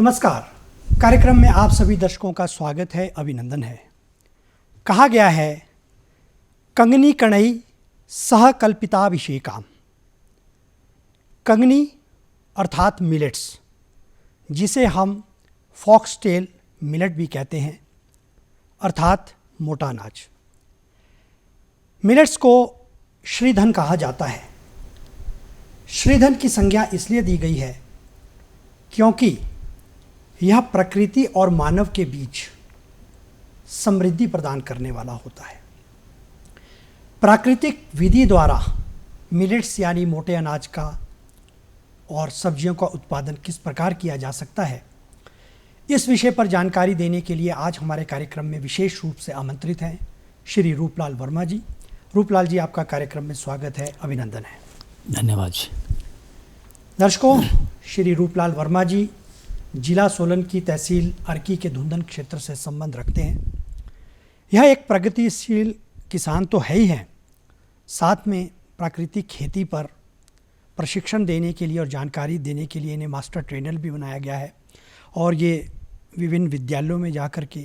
नमस्कार। कार्यक्रम में आप सभी दर्शकों का स्वागत है, अभिनंदन है। कहा गया है कंगनी कणई सह कल्पिताभिषेकाम। कंगनी अर्थात मिलेट्स, जिसे हम फॉक्सटेल मिलेट भी कहते हैं, अर्थात मोटा अनाज। मिलेट्स को श्रीधन कहा जाता है। श्रीधन की संज्ञा इसलिए दी गई है क्योंकि यह प्रकृति और मानव के बीच समृद्धि प्रदान करने वाला होता है। प्राकृतिक विधि द्वारा मिलेट्स यानी मोटे अनाज का और सब्जियों का उत्पादन किस प्रकार किया जा सकता है, इस विषय पर जानकारी देने के लिए आज हमारे कार्यक्रम में विशेष रूप से आमंत्रित हैं श्री रूपलाल वर्मा जी। रूपलाल जी, आपका कार्यक्रम में स्वागत है, अभिनंदन है। धन्यवाद। दर्शकों, श्री रूपलाल वर्मा जी जिला सोलन की तहसील अर्की के धुंधन क्षेत्र से संबंध रखते हैं। यह एक प्रगतिशील किसान तो है ही हैं, साथ में प्राकृतिक खेती पर प्रशिक्षण देने के लिए और जानकारी देने के लिए इन्हें मास्टर ट्रेनर भी बनाया गया है और ये विभिन्न विद्यालयों में जा कर के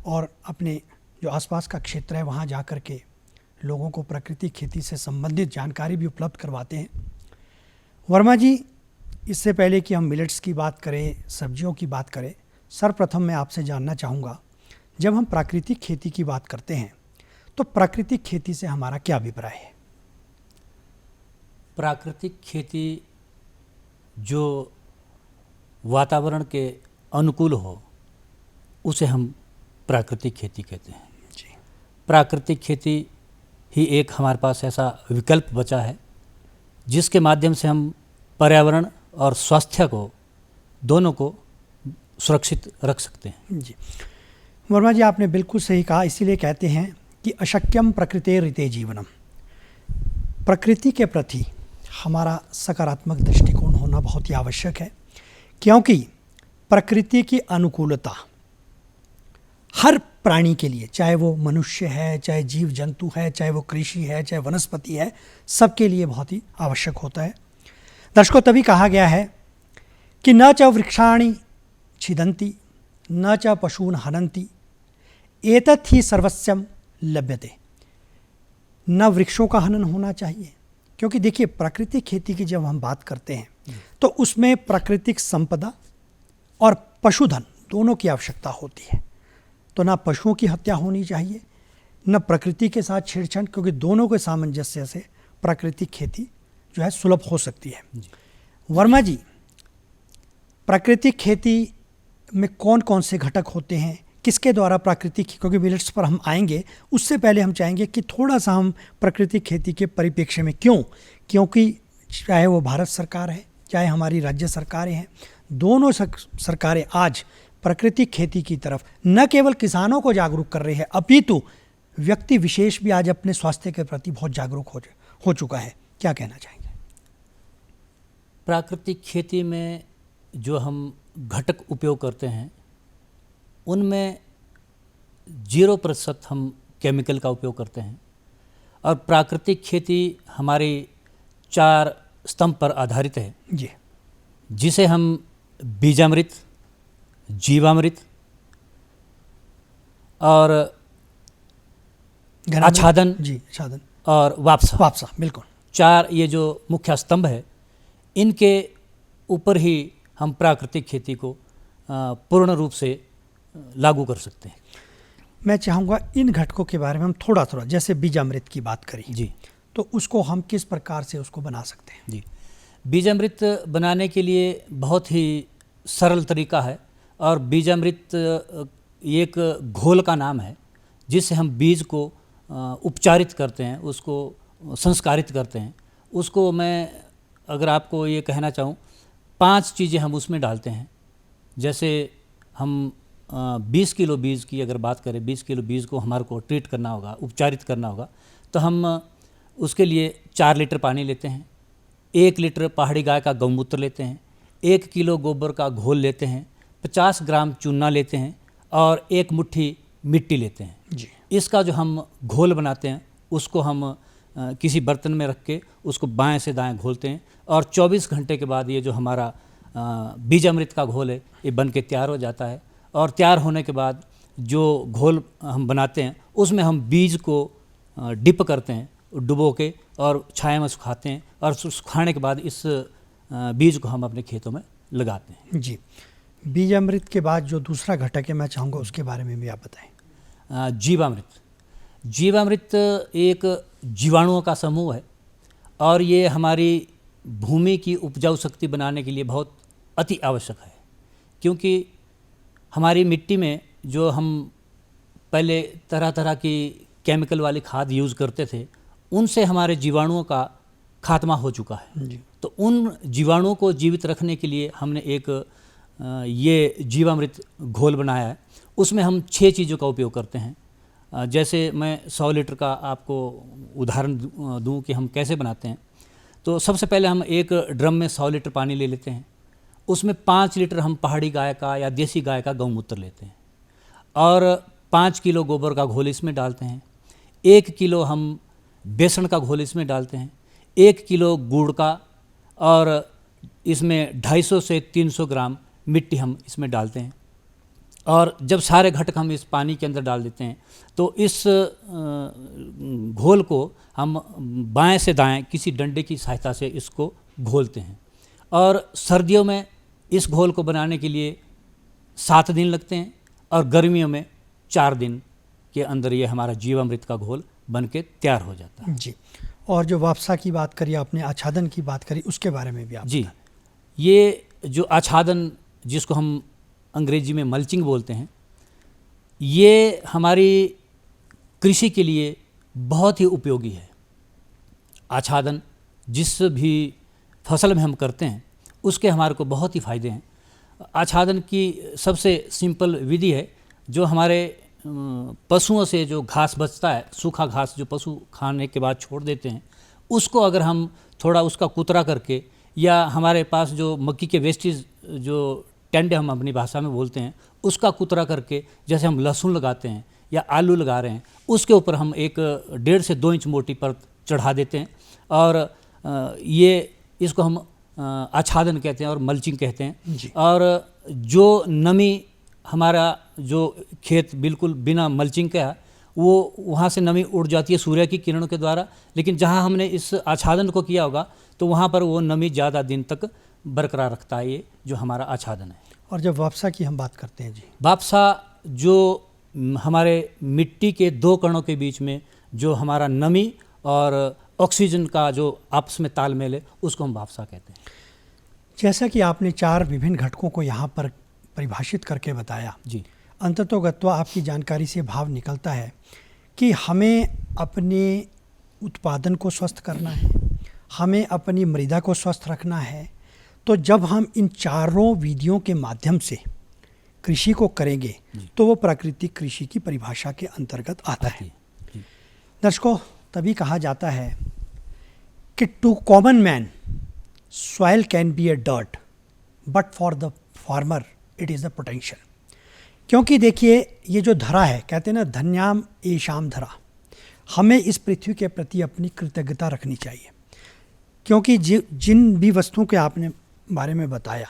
और अपने जो आसपास का क्षेत्र है वहाँ जा कर के लोगों को प्राकृतिक खेती से संबंधित जानकारी भी उपलब्ध करवाते हैं। वर्मा जी, इससे पहले कि हम मिलेट्स की बात करें, सब्जियों की बात करें, सर्वप्रथम मैं आपसे जानना चाहूँगा, जब हम प्राकृतिक खेती की बात करते हैं तो प्राकृतिक खेती से हमारा क्या अभिप्राय है? प्राकृतिक खेती जो वातावरण के अनुकूल हो उसे हम प्राकृतिक खेती कहते हैं जी। प्राकृतिक खेती ही एक हमारे पास ऐसा विकल्प बचा है जिसके माध्यम से हम पर्यावरण और स्वास्थ्य को दोनों को सुरक्षित रख सकते हैं। जी वर्मा जी, आपने बिल्कुल सही कहा। इसीलिए कहते हैं कि अशक्यम प्रकृते ऋते जीवनम। प्रकृति के प्रति हमारा सकारात्मक दृष्टिकोण होना बहुत ही आवश्यक है, क्योंकि प्रकृति की अनुकूलता हर प्राणी के लिए, चाहे वो मनुष्य है, चाहे जीव जंतु है, चाहे वो कृषि है, चाहे वनस्पति है, सबके लिए बहुत ही आवश्यक होता है। दर्शकों, तभी कहा गया है कि न च वृक्षाणि छिदन्ति न च पशून हनन्ति एतत् ही सर्वस्वम लभ्यते। न वृक्षों का हनन होना चाहिए, क्योंकि देखिए प्राकृतिक खेती की जब हम बात करते हैं तो उसमें प्राकृतिक संपदा और पशुधन दोनों की आवश्यकता होती है। तो ना पशुओं की हत्या होनी चाहिए, न प्रकृति के साथ छेड़छाड़, क्योंकि दोनों के सामंजस्य से प्राकृतिक खेती जो है सुलभ हो सकती है। वर्मा जी, प्राकृतिक खेती में कौन कौन से घटक होते हैं, किसके द्वारा प्राकृतिक, क्योंकि मिलेट्स पर हम आएंगे, उससे पहले हम चाहेंगे कि थोड़ा सा हम प्राकृतिक खेती के परिप्रेक्ष्य में क्योंकि चाहे वो भारत सरकार है, चाहे हमारी राज्य सरकारें हैं, दोनों सरकारें आज प्राकृतिक खेती की तरफ न केवल किसानों को जागरूक कर रही है, अपितु व्यक्ति विशेष भी आज अपने स्वास्थ्य के प्रति बहुत जागरूक हो चुका है। क्या कहना चाहेंगे? प्राकृतिक खेती में जो हम घटक उपयोग करते हैं उनमें 0% हम केमिकल का उपयोग करते हैं और प्राकृतिक खेती हमारी 4 स्तंभ पर आधारित है जी, जिसे हम बीजामृत, जीवामृत और आच्छादन जी, आच्छादन और वापसा, बिल्कुल 4 ये जो मुख्य स्तंभ है, इनके ऊपर ही हम प्राकृतिक खेती को पूर्ण रूप से लागू कर सकते हैं। मैं चाहूँगा इन घटकों के बारे में हम थोड़ा, जैसे बीजामृत की बात करी जी, तो उसको हम किस प्रकार से उसको बना सकते हैं? जी, बीजामृत बनाने के लिए बहुत ही सरल तरीका है और बीजामृत एक घोल का नाम है जिससे हम बीज को उपचारित करते हैं, उसको संस्कारित करते हैं। उसको मैं अगर आपको ये कहना चाहूँ, 5 चीज़ें हम उसमें डालते हैं। जैसे हम 20 किलो बीज की अगर बात करें, 20 किलो बीज को हमारे को ट्रीट करना होगा, उपचारित करना होगा, तो हम उसके लिए 4 लीटर पानी लेते हैं, 1 लीटर पहाड़ी गाय का गौमूत्र लेते हैं, 1 किलो गोबर का घोल लेते हैं, 50 ग्राम चूना लेते हैं और 1 मुट्ठी मिट्टी लेते हैं जी। इसका जो हम घोल बनाते हैं उसको हम किसी बर्तन में रख के उसको बाएं से दाएं घोलते हैं और 24 घंटे के बाद ये जो हमारा बीजामृत का घोल है, ये बन के तैयार हो जाता है। और तैयार होने के बाद जो घोल हम बनाते हैं उसमें हम बीज को डिप करते हैं, डुबो के, और छाया में सुखाते हैं, और सुखाने के बाद इस बीज को हम अपने खेतों में लगाते हैं। जी, बीज अमृत के बाद जो दूसरा घटक है मैं चाहूँगा उसके बारे में भी आप बताएं। जीवामृत। जीवामृत एक जीवाणुओं का समूह है और ये हमारी भूमि की उपजाऊ शक्ति बनाने के लिए बहुत अति आवश्यक है, क्योंकि हमारी मिट्टी में जो हम पहले तरह तरह की केमिकल वाली खाद यूज़ करते थे उनसे हमारे जीवाणुओं का खात्मा हो चुका है। जी। तो उन जीवाणुओं को जीवित रखने के लिए हमने एक ये जीवामृत घोल बनाया है। उसमें हम 6 चीज़ों का उपयोग करते हैं। जैसे मैं 100 लीटर का आपको उदाहरण दूं कि हम कैसे बनाते हैं। तो सबसे पहले हम एक ड्रम में 100 लीटर पानी ले लेते हैं, उसमें 5 लीटर हम पहाड़ी गाय का या देसी गाय का गौमूत्र लेते हैं और 5 किलो गोबर का घोल इसमें डालते हैं, 1 किलो हम बेसन का घोल इसमें डालते हैं, 1 किलो गुड़ का, और इसमें 250 से 300 ग्राम मिट्टी हम इसमें डालते हैं। और जब सारे घटक हम इस पानी के अंदर डाल देते हैं तो इस घोल को हम बाएं से दाएं किसी डंडे की सहायता से इसको घोलते हैं। और सर्दियों में इस घोल को बनाने के लिए 7 दिन लगते हैं और गर्मियों में 4 दिन के अंदर ये हमारा जीवामृत का घोल बन के तैयार हो जाता है। जी, और जो वापसा की बात करी आपने, आच्छादन की बात करी, उसके बारे में भी आप जी, ये जो आच्छादन जिसको हम अंग्रेजी में मल्चिंग बोलते हैं, ये हमारी कृषि के लिए बहुत ही उपयोगी है। आच्छादन जिस भी फसल में हम करते हैं उसके हमारे को बहुत ही फ़ायदे हैं। आच्छादन की सबसे सिंपल विधि है, जो हमारे पशुओं से जो घास बचता है, सूखा घास जो पशु खाने के बाद छोड़ देते हैं, उसको अगर हम थोड़ा उसका कुतरा करके, या हमारे पास जो मक्की के वेस्टेज जो टेंडे हम अपनी भाषा में बोलते हैं, उसका कुतरा करके, जैसे हम लहसुन लगाते हैं या आलू लगा रहे हैं, उसके ऊपर हम एक 1.5 से 2 इंच मोटी परत चढ़ा देते हैं और ये इसको हम आच्छादन कहते हैं और मल्चिंग कहते हैं। जी। और जो नमी हमारा जो खेत बिल्कुल बिना मल्चिंग का है, वो वहाँ से नमी उड़ जाती है सूर्य की किरणों के द्वारा, लेकिन जहाँ हमने इस आच्छादन को किया होगा तो वहाँ पर वो नमी ज़्यादा दिन तक बरकरार रखता है, ये जो हमारा आच्छादन है। और जब वापसा की हम बात करते हैं जी, वापसा जो हमारे मिट्टी के 2 कणों के बीच में जो हमारा नमी और ऑक्सीजन का जो आपस में तालमेल है, उसको हम वापसा कहते हैं। जैसा कि आपने 4 विभिन्न घटकों को यहाँ पर परिभाषित करके बताया, जी, अंततोगत्वा आपकी जानकारी से भाव निकलता है कि हमें अपने उत्पादन को स्वस्थ करना है, हमें अपनी मृदा को स्वस्थ रखना है। तो जब हम इन चारों विधियों के माध्यम से कृषि को करेंगे तो वो प्राकृतिक कृषि की परिभाषा के अंतर्गत आता है। दर्शकों, तभी कहा जाता है कि to common man soil can be a dirt but for the farmer it is the potential. क्योंकि देखिए, ये जो धरा है, कहते हैं ना धन्याम एशाम धरा, हमें इस पृथ्वी के प्रति अपनी कृतज्ञता रखनी चाहिए, क्योंकि जिन भी वस्तुओं के आपने बारे में बताया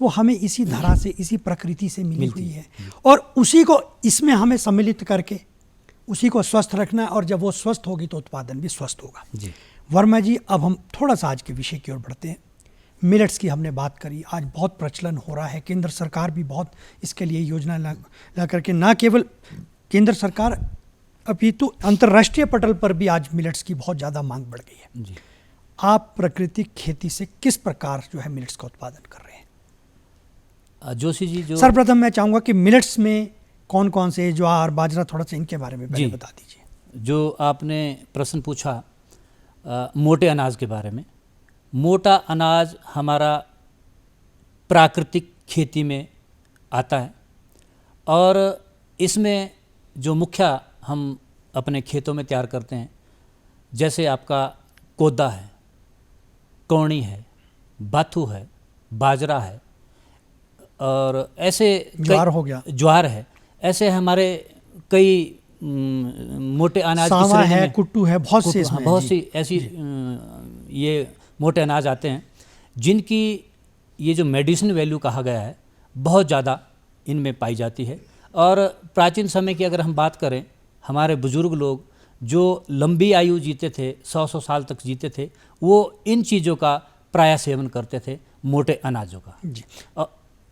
वो हमें इसी धरा से, इसी प्रकृति से मिली हुई है, और उसी को इसमें हमें सम्मिलित करके उसी को स्वस्थ रखना है, और जब वो स्वस्थ होगी तो उत्पादन भी स्वस्थ होगा। जी। वर्मा जी, अब हम थोड़ा सा आज के विषय की ओर बढ़ते हैं। मिलेट्स की हमने बात करी, आज बहुत प्रचलन हो रहा है, केंद्र सरकार भी बहुत इसके लिए योजना ला करके, ना केवल केंद्र सरकार अपितु अंतर्राष्ट्रीय पटल पर भी आज मिलेट्स की बहुत ज़्यादा मांग बढ़ गई है। जी। आप प्राकृतिक खेती से किस प्रकार जो है मिलेट्स का उत्पादन कर रहे हैं? जोशी जी, जो सर्वप्रथम मैं चाहूँगा कि मिलेट्स में कौन कौन से, ज्वार, बाजरा, थोड़ा सा इनके बारे में पहले बता दीजिए। जो आपने प्रश्न पूछा मोटे अनाज के बारे में, मोटा अनाज हमारा प्राकृतिक खेती में आता है और इसमें जो मुख्य हम अपने खेतों में तैयार करते हैं, जैसे आपका कोदा है, कौनी है, बाथू है, बाजरा है, और ऐसे ज्वार हो गया, ज्वार है, ऐसे हमारे कई मोटे अनाज की सावा श्रेणी है, में कुट्टू है, बहुत से बहुत सी ऐसी ये मोटे अनाज आते हैं जिनकी ये जो मेडिसिन वैल्यू कहा गया है बहुत ज़्यादा इनमें पाई जाती है। और प्राचीन समय की अगर हम बात करें, हमारे बुजुर्ग लोग जो लंबी आयु जीते थे, 100 साल तक जीते थे, वो इन चीज़ों का प्रायः सेवन करते थे, मोटे अनाजों का। जी,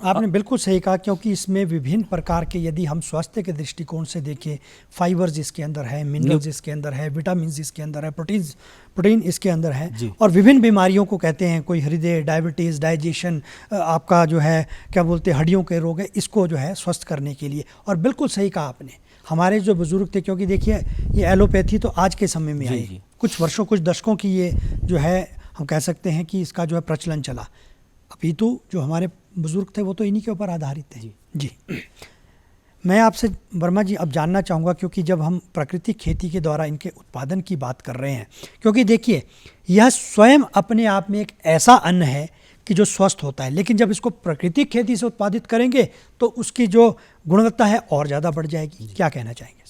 आपने बिल्कुल सही कहा, क्योंकि इसमें विभिन्न प्रकार के, यदि हम स्वास्थ्य के दृष्टिकोण से देखें, फाइबर्स इसके अंदर है, मिनरल्स इसके अंदर है, विटामिन इसके अंदर है, प्रोटीन इसके अंदर है, और विभिन्न बीमारियों को कहते हैं, कोई हृदय, डायबिटीज़, डाइजेशन, आपका जो है क्या बोलते हैं हड्डियों के रोग है, इसको जो है स्वस्थ करने के लिए। और बिल्कुल सही कहा आपने, हमारे जो बुजुर्ग थे, क्योंकि देखिए ये एलोपैथी तो आज के समय में आई, कुछ वर्षों कुछ दशकों की ये जो है हम कह सकते हैं कि इसका जो है प्रचलन चला। अभी तो जो हमारे बुजुर्ग थे वो तो इन्हीं के ऊपर आधारित थे। जी, मैं आपसे वर्मा जी अब जानना चाहूँगा, क्योंकि जब हम प्राकृतिक खेती के द्वारा इनके उत्पादन की बात कर रहे हैं, क्योंकि देखिए यह स्वयं अपने आप में एक ऐसा अन्न है कि जो स्वस्थ होता है, लेकिन जब इसको प्राकृतिक खेती से उत्पादित करेंगे तो उसकी जो गुणवत्ता है और ज़्यादा बढ़ जाएगी। क्या कहना चाहेंगे?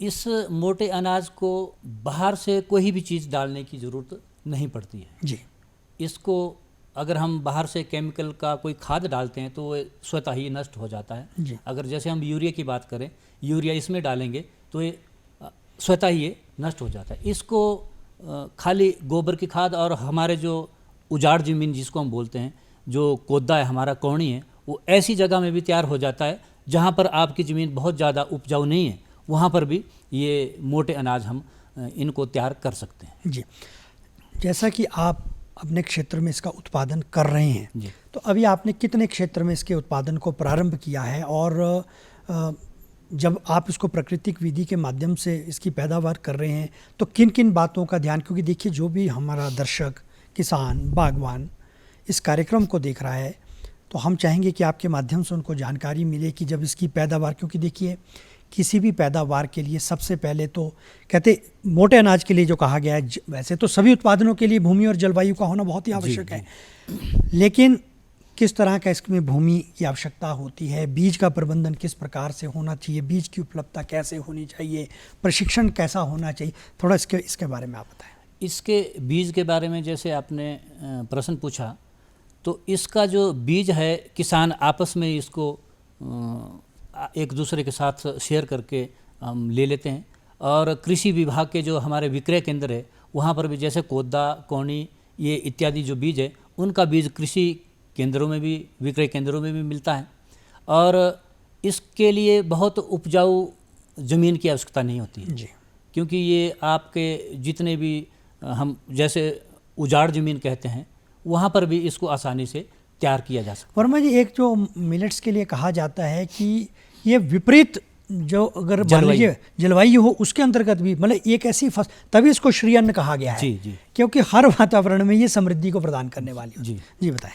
इस मोटे अनाज को बाहर से कोई भी चीज़ डालने की ज़रूरत नहीं पड़ती है। जी, इसको अगर हम बाहर से केमिकल का कोई खाद डालते हैं तो वो स्वतः ही नष्ट हो जाता है। जी। अगर जैसे हम यूरिया की बात करें, यूरिया इसमें डालेंगे तो ये स्वतः ही ये नष्ट हो जाता है। इसको खाली गोबर की खाद और हमारे जो उजाड़ ज़मीन जिसको हम बोलते हैं, जो कोदा है हमारा, कौड़ी है, वो ऐसी जगह में भी तैयार हो जाता है जहाँ पर आपकी ज़मीन बहुत ज़्यादा उपजाऊ नहीं है, वहाँ पर भी ये मोटे अनाज हम इनको तैयार कर सकते हैं। जी, जैसा कि आप अपने क्षेत्र में इसका उत्पादन कर रहे हैं, तो अभी आपने कितने क्षेत्र में इसके उत्पादन को प्रारंभ किया है, और जब आप इसको प्राकृतिक विधि के माध्यम से इसकी पैदावार कर रहे हैं तो किन किन बातों का ध्यान, क्योंकि देखिए जो भी हमारा दर्शक, किसान, बागवान इस कार्यक्रम को देख रहा है तो हम चाहेंगे कि आपके माध्यम से उनको जानकारी मिले कि जब इसकी पैदावार, क्योंकि देखिए किसी भी पैदावार के लिए सबसे पहले तो कहते मोटे अनाज के लिए जो कहा गया है, वैसे तो सभी उत्पादनों के लिए भूमि और जलवायु का होना बहुत ही आवश्यक है, लेकिन किस तरह का इसमें भूमि की आवश्यकता होती है, बीज का प्रबंधन किस प्रकार से होना चाहिए, बीज की उपलब्धता कैसे होनी चाहिए, प्रशिक्षण कैसा होना चाहिए, थोड़ा इसके बारे में आप बताएं। इसके बीज के बारे में जैसे आपने प्रश्न पूछा, तो इसका जो बीज है किसान आपस में इसको एक दूसरे के साथ शेयर करके हम ले लेते हैं, और कृषि विभाग के जो हमारे विक्रय केंद्र है वहाँ पर भी, जैसे कोदा, कौनी, ये इत्यादि जो बीज है उनका बीज कृषि केंद्रों में भी, विक्रय केंद्रों में भी मिलता है। और इसके लिए बहुत उपजाऊ ज़मीन की आवश्यकता नहीं होती है जी, क्योंकि ये आपके जितने भी हम जैसे उजाड़ ज़मीन कहते हैं वहाँ पर भी इसको आसानी से तैयार किया जा सकता है। वर्मा जी, एक जो मिलेट्स के लिए कहा जाता है कि ये विपरीत जो अगर जलवायु हो उसके अंतर्गत भी, मतलब एक ऐसी फसल, तभी इसको श्री अन्न कहा गया है। जी, क्योंकि हर वातावरण में ये समृद्धि को प्रदान करने वाली। जी बताएं।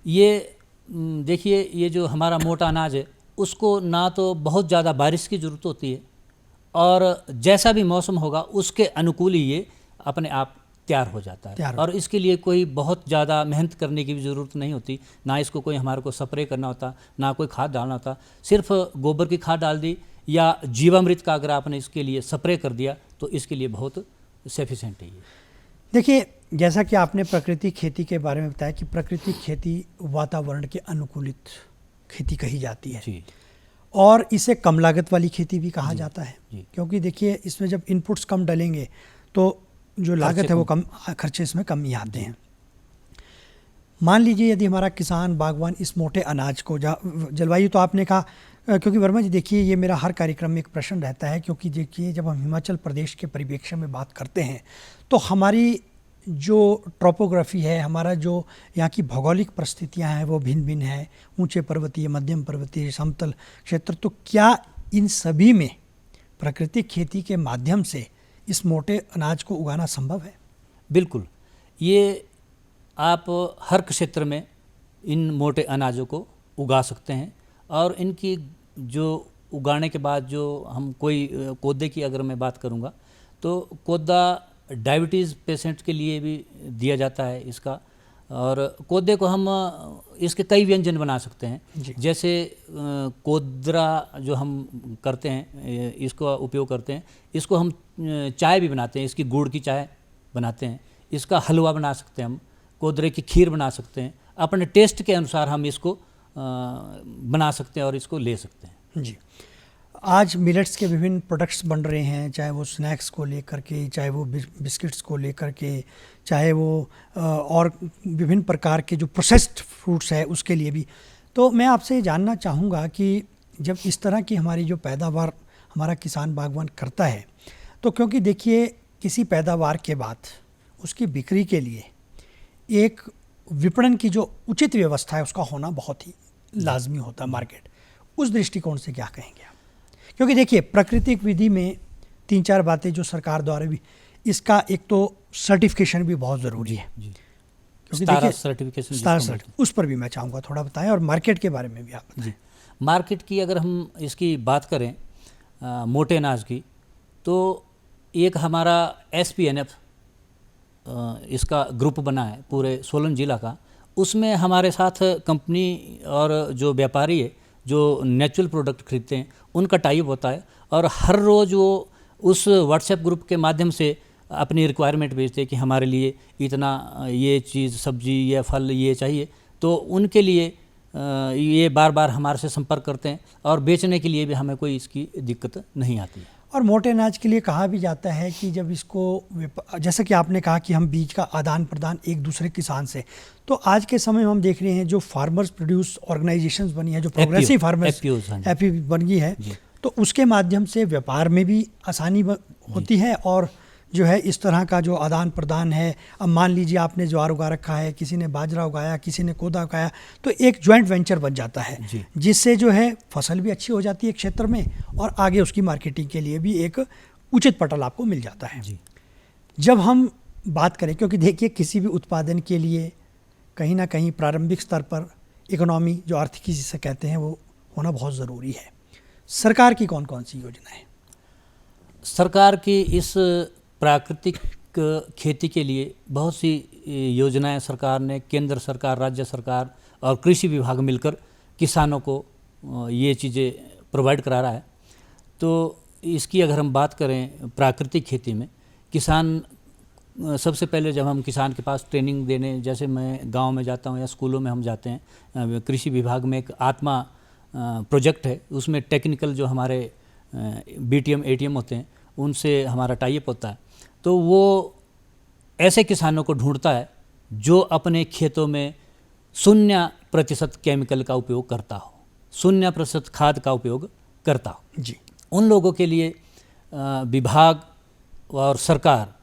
ये देखिए, ये जो हमारा मोटा अनाज है उसको ना तो बहुत ज़्यादा बारिश की ज़रूरत होती है, और जैसा भी मौसम होगा उसके अनुकूल ही ये अपने आप तैयार हो जाता है, और इसके लिए कोई बहुत ज़्यादा मेहनत करने की भी ज़रूरत नहीं होती, ना इसको कोई हमारे को स्प्रे करना होता, ना कोई खाद डालना होता। सिर्फ गोबर की खाद डाल दी या जीवामृत का अगर आपने इसके लिए स्प्रे कर दिया तो इसके लिए बहुत सफिशेंट है ये। देखिए, जैसा कि आपने प्राकृतिक खेती के बारे में बताया कि प्राकृतिक खेती वातावरण के अनुकूलित खेती कही जाती है जी, और इसे कम लागत वाली खेती भी कहा जाता है, क्योंकि देखिए इसमें जब इनपुट्स कम डलेंगे तो जो लागत है वो कम, खर्चे इसमें कम ही आते हैं। मान लीजिए यदि हमारा किसान, बागवान इस मोटे अनाज को, जलवायु तो आपने कहा, क्योंकि वर्मा जी देखिए ये मेरा हर कार्यक्रम में एक प्रश्न रहता है, क्योंकि देखिए जब हम हिमाचल प्रदेश के परिप्रेक्ष्य में बात करते हैं तो हमारी जो ट्रोपोग्राफी है, हमारा जो यहाँ की भौगोलिक परिस्थितियाँ हैं वो भिन्न भिन्न है, ऊंचे पर्वतीय, मध्यम पर्वतीय, समतल क्षेत्र। तो क्या इन सभी में प्राकृतिक खेती के माध्यम से इस मोटे अनाज को उगाना संभव है? बिल्कुल, ये आप हर क्षेत्र में इन मोटे अनाजों को उगा सकते हैं, और इनकी जो उगाने के बाद जो हम कोई कोदे की अगर मैं बात करूँगा तो कोदा डायबिटीज़ पेशेंट के लिए भी दिया जाता है इसका, और कोदे को हम इसके कई व्यंजन बना सकते हैं, जैसे कोदरा जो हम करते हैं इसको उपयोग करते हैं, इसको हम चाय भी बनाते हैं, इसकी गुड़ की चाय बनाते हैं, इसका हलवा बना सकते हैं, हम कोदरे की खीर बना सकते हैं। अपने टेस्ट के अनुसार हम इसको बना सकते हैं और इसको ले सकते हैं। जी, आज मिलेट्स के विभिन्न प्रोडक्ट्स बन रहे हैं, चाहे वो स्नैक्स को लेकर के, चाहे वो बिस्किट्स को लेकर के, चाहे वो और विभिन्न प्रकार के जो प्रोसेस्ड फ्रूट्स है उसके लिए भी। तो मैं आपसे ये जानना चाहूँगा कि जब इस तरह की हमारी जो पैदावार हमारा किसान बागवान करता है, तो क्योंकि देखिए किसी पैदावार के बाद उसकी बिक्री के लिए एक विपणन की जो उचित व्यवस्था है उसका होना बहुत ही लाजमी होता है मार्केट। उस दृष्टिकोण से क्या कहेंगे आप? क्योंकि देखिए प्राकृतिक विधि में 3-4 बातें जो सरकार द्वारा भी, इसका एक तो सर्टिफिकेशन भी बहुत ज़रूरी है। क्योंकि देखिए सर्टिफिकेशन उस पर भी मैं चाहूँगा थोड़ा बताएं, और मार्केट के बारे में भी आप बताएं। मार्केट की अगर हम इसकी बात करें मोटे अनाज की, तो एक हमारा SPNF इसका ग्रुप बना है पूरे सोलन जिला का। उसमें हमारे साथ कंपनी और जो व्यापारी है जो नेचुरल प्रोडक्ट खरीदते हैं उनका टाइप होता है, और हर रोज़ वो उस व्हाट्सएप ग्रुप के माध्यम से अपनी रिक्वायरमेंट भेजते हैं कि हमारे लिए इतना ये चीज़ सब्जी या फल ये चाहिए। तो उनके लिए ये बार बार हमारे से संपर्क करते हैं और बेचने के लिए भी हमें कोई इसकी दिक्कत नहीं आती है। और मोटे अनाज के लिए कहा भी जाता है कि जब इसको, जैसे कि आपने कहा कि हम बीज का आदान प्रदान एक दूसरे किसान से, तो आज के समय में हम देख रहे हैं जो फार्मर्स प्रोड्यूस ऑर्गेनाइजेशंस बनी है, जो प्रोग्रेसिव फार्मर्स एपी बन गई है, तो उसके माध्यम से व्यापार में भी आसानी होती है। और जो है इस तरह का जो आदान प्रदान है, अब मान लीजिए आपने ज्वार उगा रखा है, किसी ने बाजरा उगाया, किसी ने कोदा उगाया, तो एक जॉइंट वेंचर बन जाता है, जिससे जो है फसल भी अच्छी हो जाती है क्षेत्र में, और आगे उसकी मार्केटिंग के लिए भी एक उचित पटल आपको मिल जाता है। जब हम बात करें, क्योंकि देखिए किसी भी उत्पादन के लिए कहीं ना कहीं प्रारंभिक स्तर पर इकोनॉमी, जो आर्थिकी जिसे कहते हैं, वो होना बहुत ज़रूरी है। सरकार की कौन कौन सी योजना है? सरकार की इस प्राकृतिक खेती के लिए बहुत सी योजनाएं सरकार ने, केंद्र सरकार, राज्य सरकार और कृषि विभाग मिलकर किसानों को ये चीज़ें प्रोवाइड करा रहा है। तो इसकी अगर हम बात करें प्राकृतिक खेती में, किसान सबसे पहले जब हम किसान के पास ट्रेनिंग देने, जैसे मैं गांव में जाता हूं या स्कूलों में हम जाते हैं, कृषि विभाग में एक आत्मा प्रोजेक्ट है, उसमें टेक्निकल जो हमारे BTM ATM होते हैं उनसे हमारा टाइप होता है। तो वो ऐसे किसानों को ढूंढता है जो अपने खेतों में 0% केमिकल का उपयोग करता हो, 0% खाद का उपयोग करता हो। जी, उन लोगों के लिए विभाग और सरकार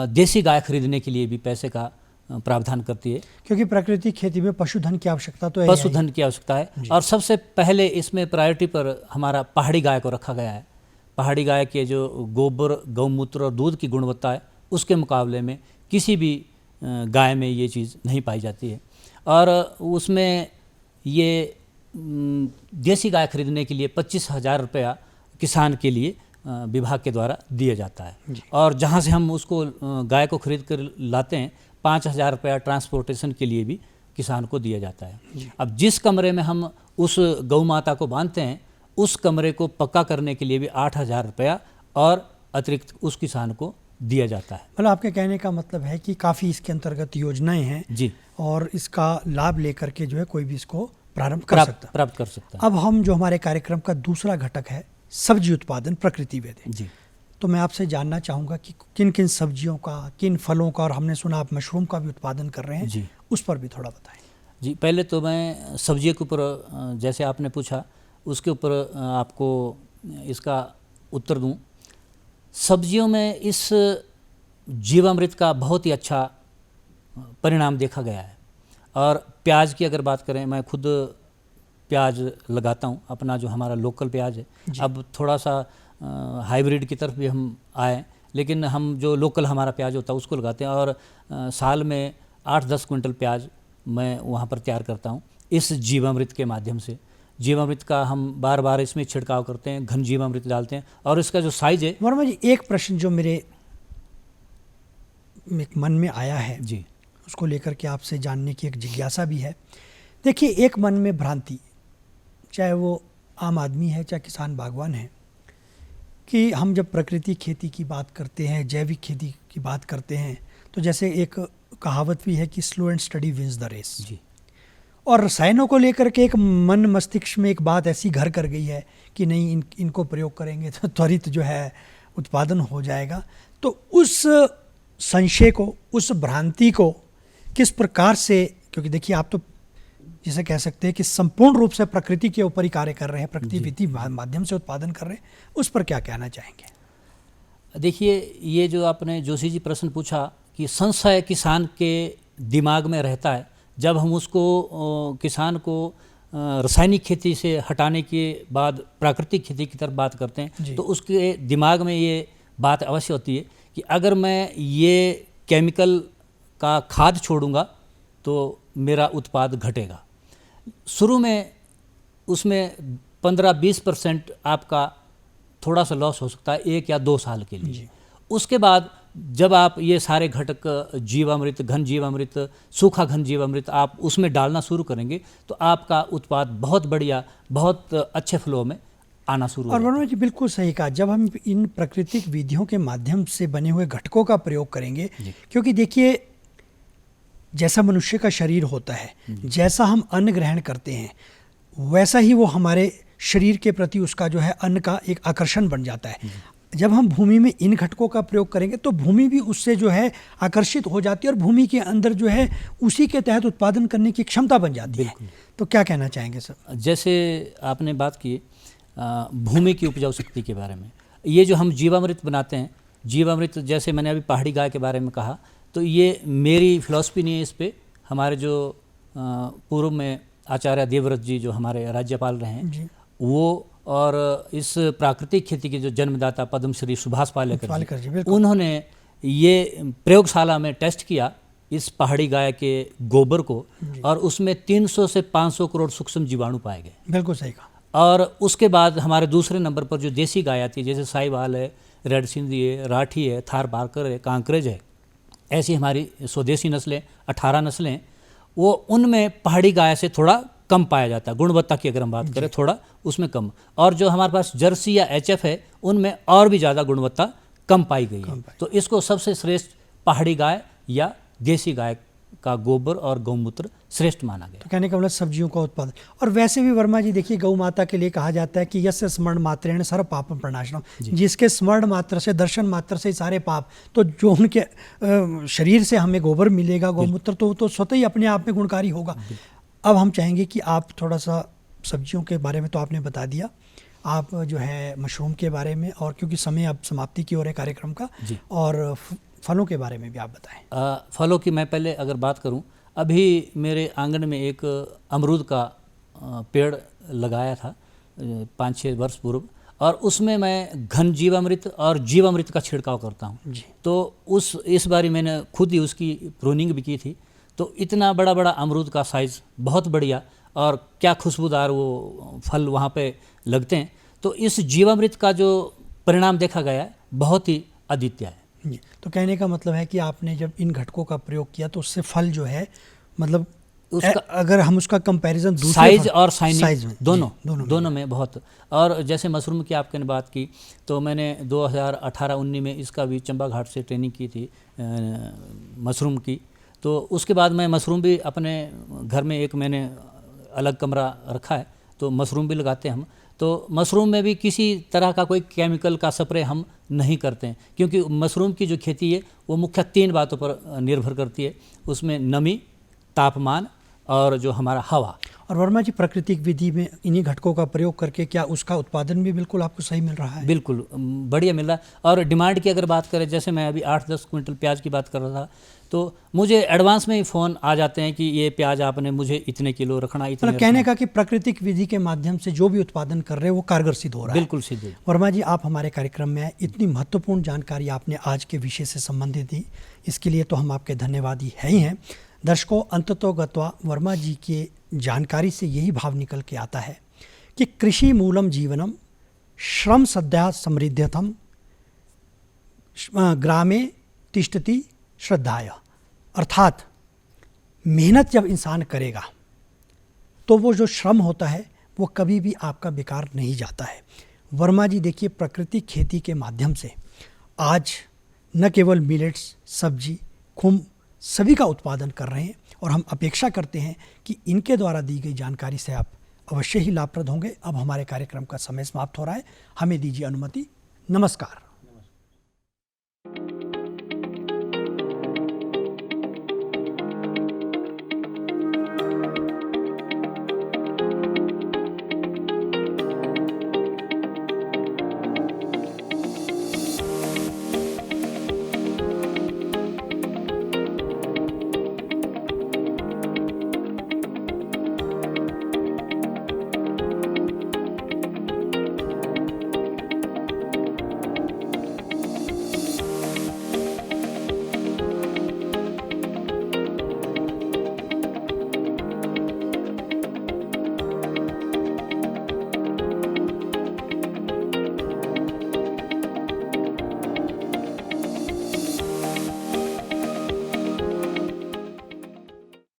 देसी गाय खरीदने के लिए भी पैसे का प्रावधान करती है, क्योंकि प्राकृतिक खेती में पशुधन की आवश्यकता तो है, पशुधन की आवश्यकता है। और सबसे पहले इसमें प्रायोरिटी पर हमारा पहाड़ी गाय को रखा गया है। पहाड़ी गाय के जो गोबर, गौमूत्र और दूध की गुणवत्ता है, उसके मुकाबले में किसी भी गाय में ये चीज़ नहीं पाई जाती है। और उसमें ये देसी गाय खरीदने के लिए 25,000 रुपया किसान के लिए विभाग के द्वारा दिया जाता है। और जहाँ से हम उसको गाय को खरीद कर लाते हैं, 5,000 रुपया ट्रांसपोर्टेशन के लिए भी किसान को दिया जाता है। अब जिस कमरे में हम उस गौ माता को बांधते हैं, उस कमरे को पक्का करने के लिए भी 8,000 रुपया और अतिरिक्त उस किसान को दिया जाता है। मतलब आपके कहने का मतलब है कि काफ़ी इसके अंतर्गत योजनाएं हैं जी, और इसका लाभ लेकर के जो है कोई भी इसको प्राप्त कर सकता है। अब हम जो हमारे कार्यक्रम का दूसरा घटक है सब्जी उत्पादन प्रकृति वेद जी, तो मैं आपसे जानना चाहूँगा कि किन किन सब्जियों का, किन फलों का, और हमने सुना आप मशरूम का भी उत्पादन कर रहे हैं जी, उस पर भी थोड़ा बताएं। जी, पहले तो मैं सब्जी के ऊपर, जैसे आपने पूछा, उसके ऊपर आपको इसका उत्तर दूं। सब्जियों में इस जीवामृत का बहुत ही अच्छा परिणाम देखा गया है। और प्याज की अगर बात करें, मैं खुद प्याज लगाता हूं, अपना जो हमारा लोकल प्याज है। अब थोड़ा सा हाइब्रिड की तरफ भी हम आए, लेकिन हम जो लोकल हमारा प्याज होता है उसको लगाते हैं। और साल में 8-10 क्विंटल प्याज मैं वहाँ पर तैयार करता हूँ इस जीवामृत के माध्यम से। जीवामृत का हम बार बार इसमें छिड़काव करते हैं, घन जीवामृत डालते हैं। और इसका जो साइज है, वर्मा जी, एक प्रश्न जो मेरे मन में आया है जी, उसको लेकर के आपसे जानने की एक जिज्ञासा भी है। देखिए, एक मन में भ्रांति, चाहे वो आम आदमी है चाहे किसान बागवान है, कि हम जब प्रकृति खेती की बात करते हैं, जैविक खेती की बात करते हैं, तो जैसे एक कहावत भी है कि slow and study wins the race. जी, और रसायनों को लेकर के एक मन मस्तिष्क में एक बात ऐसी घर कर गई है कि नहीं इनको प्रयोग करेंगे तो त्वरित जो है उत्पादन हो जाएगा। तो उस संशय को, उस भ्रांति को किस प्रकार से, क्योंकि देखिए आप तो जिसे कह सकते हैं कि संपूर्ण रूप से प्रकृति के ऊपर ही कार्य कर रहे हैं, प्रकृति विधि माध्यम से उत्पादन कर रहे हैं, उस पर क्या कहना चाहेंगे? देखिए, ये जो आपने जोशी जी प्रश्न पूछा कि संशय किसान के दिमाग में रहता है, जब हम उसको किसान को रासायनिक खेती से हटाने के बाद प्राकृतिक खेती की तरफ बात करते हैं तो उसके दिमाग में ये बात अवश्य होती है कि अगर मैं ये केमिकल का खाद छोड़ूंगा तो मेरा उत्पाद घटेगा। शुरू में उसमें 15-20% आपका थोड़ा सा लॉस हो सकता है 1 या 2 साल के लिए। उसके बाद जब आप ये सारे घटक जीवामृत, घन जीवामृत, सूखा घन जीवामृत आप उसमें डालना शुरू करेंगे तो आपका उत्पाद बहुत बढ़िया, बहुत अच्छे फ्लो में आना शुरू और वर्मा जी बिल्कुल सही कहा, जब हम इन प्राकृतिक विधियों के माध्यम से बने हुए घटकों का प्रयोग करेंगे, क्योंकि देखिए जैसा मनुष्य का शरीर होता है, जैसा हम अन्न ग्रहण करते हैं वैसा ही वो हमारे शरीर के प्रति उसका जो है अन्न का एक आकर्षण बन जाता है। जब हम भूमि में इन घटकों का प्रयोग करेंगे तो भूमि भी उससे जो है आकर्षित हो जाती है और भूमि के अंदर जो है उसी के तहत उत्पादन करने की क्षमता बन जाती है। तो क्या कहना चाहेंगे सर? जैसे आपने बात की भूमि की उपजाऊ शक्ति के बारे में, ये जो हम जीवामृत बनाते हैं, जीवामृत जैसे मैंने अभी पहाड़ी गाय के बारे में कहा, तो ये मेरी फिलॉसफी नहीं है इस पर। हमारे जो पूर्व में आचार्य देवव्रत जी जो हमारे राज्यपाल रहे हैं वो, और इस प्राकृतिक खेती के जो जन्मदाता पद्मश्री सुभाष पालेकर जी, उन्होंने ये प्रयोगशाला में टेस्ट किया इस पहाड़ी गाय के गोबर को और उसमें 300 से 500 करोड़ सूक्ष्म जीवाणु पाए गए। बिल्कुल सही कहा। और उसके बाद हमारे दूसरे नंबर पर जो देसी गाय आती है, जैसे साहिवाल है, रेड सिंधी है, राठी है, थार पारकर है, कांकरेज है, ऐसी हमारी स्वदेशी नस्लें 18 नस्लें, वो उनमें पहाड़ी गाय से थोड़ा कम पाया जाता है। गुणवत्ता की अगर हम बात करें थोड़ा उसमें कम, और जो हमारे पास जर्सी या एचएफ है उनमें और भी ज़्यादा गुणवत्ता कम पाई गई है। तो इसको सबसे श्रेष्ठ पहाड़ी गाय या देसी गाय का गोबर और गौमूत्र श्रेष्ठ माना गया। तो कहने का मतलब सब्जियों का उत्पादन। और वैसे भी वर्मा जी देखिए, गौ माता के लिए कहा जाता है कि यस्य स्मरण मात्रेण सर्व पापम प्रणाशनम, जिसके स्मरण मात्र से, दर्शन मात्र से सारे पाप, तो जो उनके शरीर से हमें गोबर मिलेगा, गौमूत्र, तो स्वतः ही अपने आप में गुणकारी होगा। अब हम चाहेंगे कि आप थोड़ा सा सब्जियों के बारे में तो आपने बता दिया, आप जो है मशरूम के बारे में, और क्योंकि समय अब समाप्ति की ओर है कार्यक्रम का, और फलों के बारे में भी आप बताएं। फलों की मैं पहले अगर बात करूं, अभी मेरे आंगन में एक अमरूद का पेड़ लगाया था 5-6 वर्ष पूर्व, और उसमें मैं घन जीवामृत और जीवामृत का छिड़काव करता हूं। तो इस बारी मैंने खुद ही उसकी प्रूनिंग भी की थी। तो इतना बड़ा बड़ा अमरूद का साइज़ बहुत बढ़िया, और क्या खुशबूदार वो फल वहाँ पे लगते हैं। तो इस जीवामृत का जो परिणाम देखा गया है बहुत ही अद्वितीय है। तो कहने का मतलब है कि आपने जब इन घटकों का प्रयोग किया तो उससे फल जो है, मतलब उसका अगर हम उसका कंपैरिजन साइज और शाइनिंग दोनों में बहुत। और जैसे मशरूम की आपने बात की, तो मैंने 2018-19 में इसका भी चंबा घाट से ट्रेनिंग की थी मशरूम की। तो उसके बाद मैं मशरूम भी अपने घर में एक मैंने अलग कमरा रखा है, तो मशरूम भी लगाते हैं हम। तो मशरूम में भी किसी तरह का कोई केमिकल का स्प्रे हम नहीं करते हैं, क्योंकि मशरूम की जो खेती है वो मुख्य 3 बातों पर निर्भर करती है। उसमें नमी, तापमान और जो हमारा हवा। और वर्मा जी प्राकृतिक विधि में इन्हीं घटकों का प्रयोग करके क्या उसका उत्पादन भी बिल्कुल आपको सही मिल रहा है? बिल्कुल बढ़िया मिल रहा है। और डिमांड की अगर बात करें, जैसे मैं अभी 8-10 क्विंटल प्याज की बात कर रहा था, तो मुझे एडवांस में ही फ़ोन आ जाते हैं कि ये प्याज आपने मुझे इतने किलो रखना, इतने। मतलब कहने का कि प्राकृतिक विधि के माध्यम से जो भी उत्पादन कर रहे हैं वो कारगर सिद्ध हो रहा है। बिल्कुल सिद्ध। वर्मा जी, आप हमारे कार्यक्रम में इतनी महत्वपूर्ण जानकारी आपने आज के विषय से संबंधित दी, इसके लिए तो हम आपके धन्यवादी है ही हैं। दर्शकों, अंततोगत्वा वर्मा जी की जानकारी से यही भाव निकल के आता है कि कृषि मूलम जीवनम श्रम सद्या समृद्धतम ग्रामे तिष्ठति श्रद्धाय। अर्थात मेहनत जब इंसान करेगा तो वो जो श्रम होता है वो कभी भी आपका बेकार नहीं जाता है। वर्मा जी देखिए, प्राकृतिक खेती के माध्यम से आज न केवल मिलेट्स, सब्जी, खुम्ब सभी का उत्पादन कर रहे हैं, और हम अपेक्षा करते हैं कि इनके द्वारा दी गई जानकारी से आप अवश्य ही लाभप्रद होंगे। अब हमारे कार्यक्रम का समय समाप्त हो रहा है, हमें दीजिए अनुमति। नमस्कार।